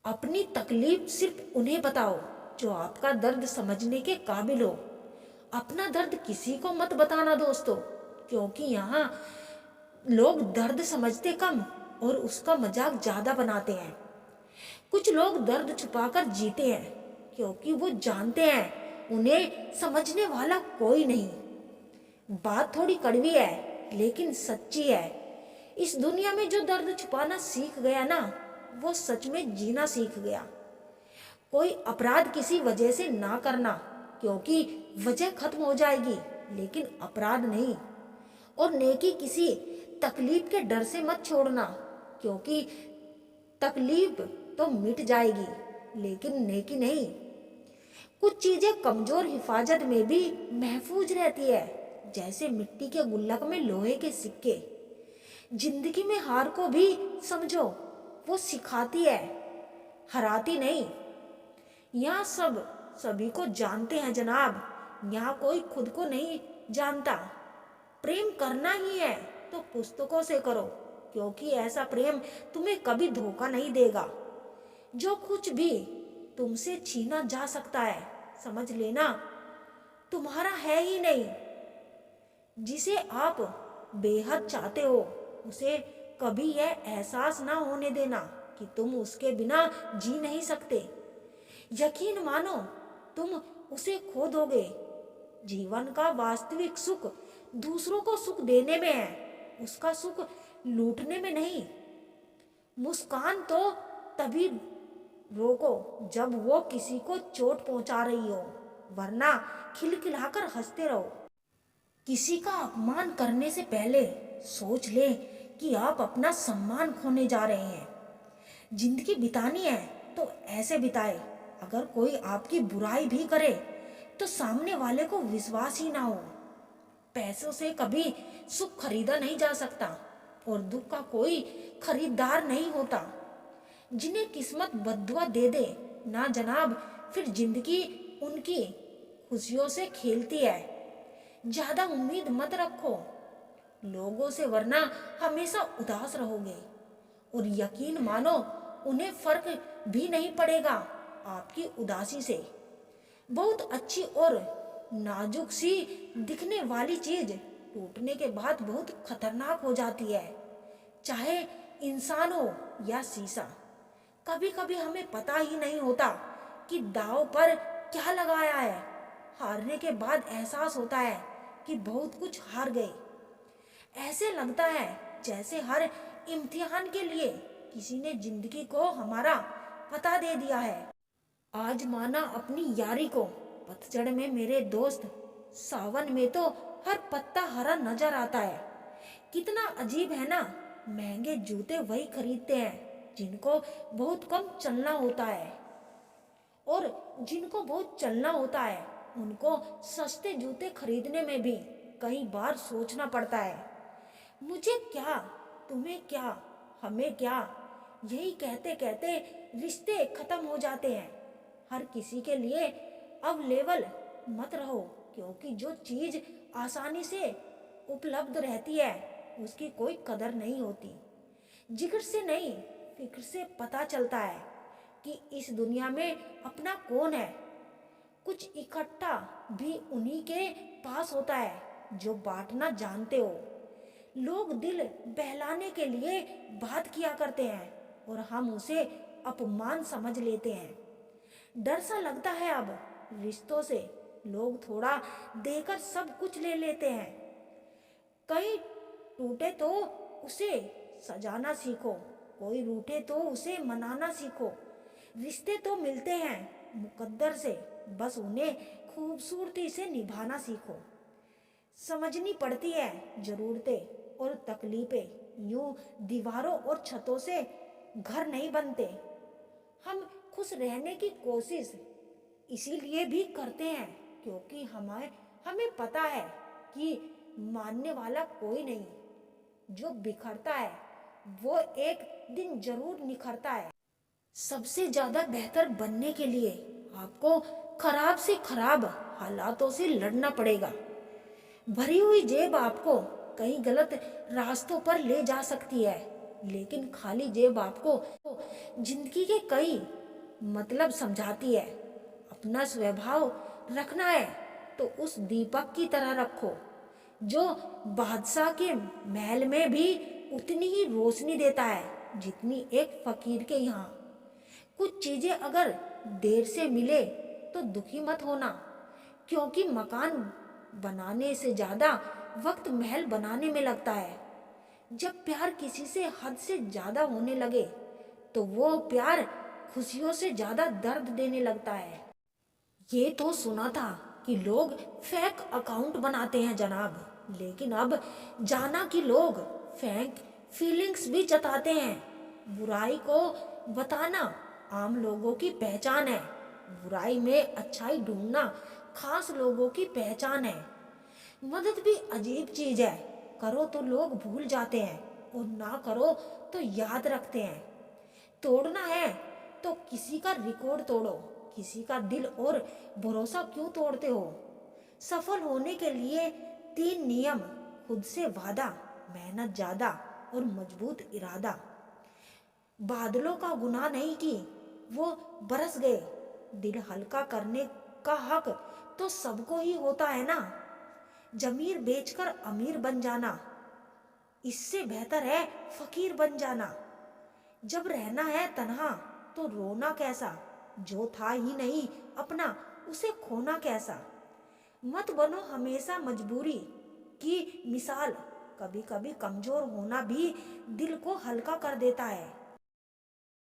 अपनी तकलीफ सिर्फ उन्हें बताओ जो आपका दर्द समझने के काबिल हो। अपना दर्द किसी को मत बताना दोस्तों, क्योंकि यहाँ लोग दर्द समझते कम और उसका मजाक ज्यादा बनाते हैं। कुछ लोग दर्द छुपाकर जीते हैं क्योंकि वो जानते हैं उन्हें समझने वाला कोई नहीं। बात थोड़ी कड़वी है लेकिन सच्ची है। इस दुनिया में जो दर्द छुपाना सीख गया ना, वो सच में जीना सीख गया। कोई अपराध किसी वजह से ना करना, क्योंकि वजह खत्म हो जाएगी लेकिन अपराध नहीं। और नेकी किसी तकलीफ के डर से मत छोड़ना, क्योंकि तकलीफ तो मिट जाएगी लेकिन नेकी नहीं। कुछ चीजें कमजोर हिफाजत में भी महफूज रहती है, जैसे मिट्टी के गुल्लक में लोहे के सिक्के। जिंदगी में हार को भी समझो, वो सिखाती है, हराती नहीं। यहाँ सब सभी को जानते हैं जनाब, यहाँ कोई खुद को नहीं जानता। प्रेम करना ही है तो पुस्तकों से करो, क्योंकि ऐसा प्रेम तुम्हें कभी धोखा नहीं देगा। जो कुछ भी तुमसे छीना जा सकता है, समझ लेना तुम्हारा है ही नहीं। जिसे आप बेहद चाहते हो, उसे कभी यह एहसास ना होने देना कि तुम उसके बिना जी नहीं सकते। यकीन मानो तुम उसे खो दोगे। जीवन का वास्तविक सुख दूसरों को सुख देने में है, उसका सुख लूटने में नहीं। मुस्कान तो तभी रोको जब वो किसी को चोट पहुंचा रही हो, वरना खिलखिलाकर हंसते रहो। किसी का अपमान करने से पहले सोच ले कि आप अपना सम्मान खोने जा रहे हैं। जिंदगी बितानी है तो ऐसे बिताए। अगर कोई आपकी बुराई भी करे तो सामने वाले को विश्वास ही ना हो। पैसों से कभी सुख खरीदा नहीं जा सकता और दुख का कोई खरीदार नहीं होता। जिन्हें किस्मत बद्दुआ दे दे ना जनाब, फिर जिंदगी उनकी खुशियों से खेलती है। ज्यादा उम्मीद मत रखो लोगों से, वरना हमेशा उदास रहोगे। और यकीन मानो उन्हें फर्क भी नहीं पड़ेगा आपकी उदासी से। बहुत अच्छी और नाजुक सी दिखने वाली चीज टूटने के बाद बहुत खतरनाक हो जाती है, चाहे इंसान हो या शीशा। कभी कभी हमें पता ही नहीं होता कि दांव पर क्या लगाया है। हारने के बाद एहसास होता है कि बहुत कुछ हार गए। ऐसे लगता है जैसे हर इम्तिहान के लिए किसी ने जिंदगी को हमारा पता दे दिया है। आज माना अपनी यारी को, पतझड़ में मेरे दोस्त, सावन में तो हर पत्ता हरा नजर आता है। कितना अजीब है ना, महंगे जूते वही खरीदते हैं जिनको बहुत कम चलना होता है, और जिनको बहुत चलना होता है उनको सस्ते जूते खरीदने में भी कई बार सोचना पड़ता है। मुझे क्या, तुम्हें क्या, हमें क्या, यही कहते कहते रिश्ते खत्म हो जाते हैं। हर किसी के लिए अवेलेबल मत रहो, क्योंकि जो चीज आसानी से उपलब्ध रहती है उसकी कोई कदर नहीं होती। जिक्र से नहीं, फिक्र से पता चलता है कि इस दुनिया में अपना कौन है। कुछ इकट्ठा भी उन्हीं के पास होता है जो बांटना जानते हो। लोग दिल बहलाने के लिए बात किया करते हैं और हम उसे अपमान समझ लेते हैं। डर सा लगता है अब रिश्तों से, लोग थोड़ा देकर सब कुछ ले लेते हैं। कहीं टूटे तो उसे सजाना सीखो, कोई रूठे तो उसे मनाना सीखो। रिश्ते तो मिलते हैं मुकद्दर से, बस उन्हें खूबसूरती से निभाना सीखो। समझनी पड़ती है जरूरतें और तकलीफें, यूं दीवारों और छतों से घर नहीं बनते। हम खुश रहने की कोशिश इसीलिए भी करते हैं क्योंकि हमें पता है कि मानने वाला कोई नहीं। जो बिखरता है वो एक दिन जरूर निखरता है। सबसे ज्यादा बेहतर बनने के लिए आपको खराब से खराब हालातों से लड़ना पड़ेगा। भरी हुई जेब आपको कई गलत रास्तों पर ले जा सकती है, लेकिन खाली जेब आपको जिंदगी के कई मतलब समझाती है। अपना स्वभाव रखना है तो उस दीपक की तरह रखो जो बादशाह के महल में भी उतनी ही रोशनी देता है जितनी एक फकीर के यहाँ। कुछ चीजें अगर देर से मिले तो दुखी मत होना, क्योंकि मकान बनाने से ज्यादा वक्त महल बनाने में लगता है। जब प्यार किसी से हद से ज्यादा होने लगे तो वो प्यार खुशियों से ज्यादा दर्द देने लगता है। ये तो सुना था कि लोग फेक अकाउंट बनाते हैं जनाब, लेकिन अब जाना कि लोग फेक फीलिंग्स भी जताते हैं। बुराई को बताना आम लोगों की पहचान है, बुराई में अच्छाई ढूंढना खास लोगों की पहचान है। मदद भी अजीब चीज है, करो तो लोग भूल जाते हैं और ना करो तो याद रखते हैं। तोड़ना है तो किसी का रिकॉर्ड तोड़ो, किसी का दिल और भरोसा क्यों तोड़ते हो। सफल होने के लिए 3 नियम: खुद से वादा, मेहनत ज्यादा और मजबूत इरादा। बादलों का गुनाह नहीं कि वो बरस गए, दिल हल्का करने का हक तो सबको ही होता है ना। जमीर बेचकर अमीर बन जाना इससे बेहतर है फकीर बन जाना। जब रहना है तन्हा तो रोना कैसा, जो था ही नहीं अपना उसे खोना कैसा। मत बनो हमेशा मजबूरी की मिसाल, कभी कभी कमजोर होना भी दिल को हल्का कर देता है।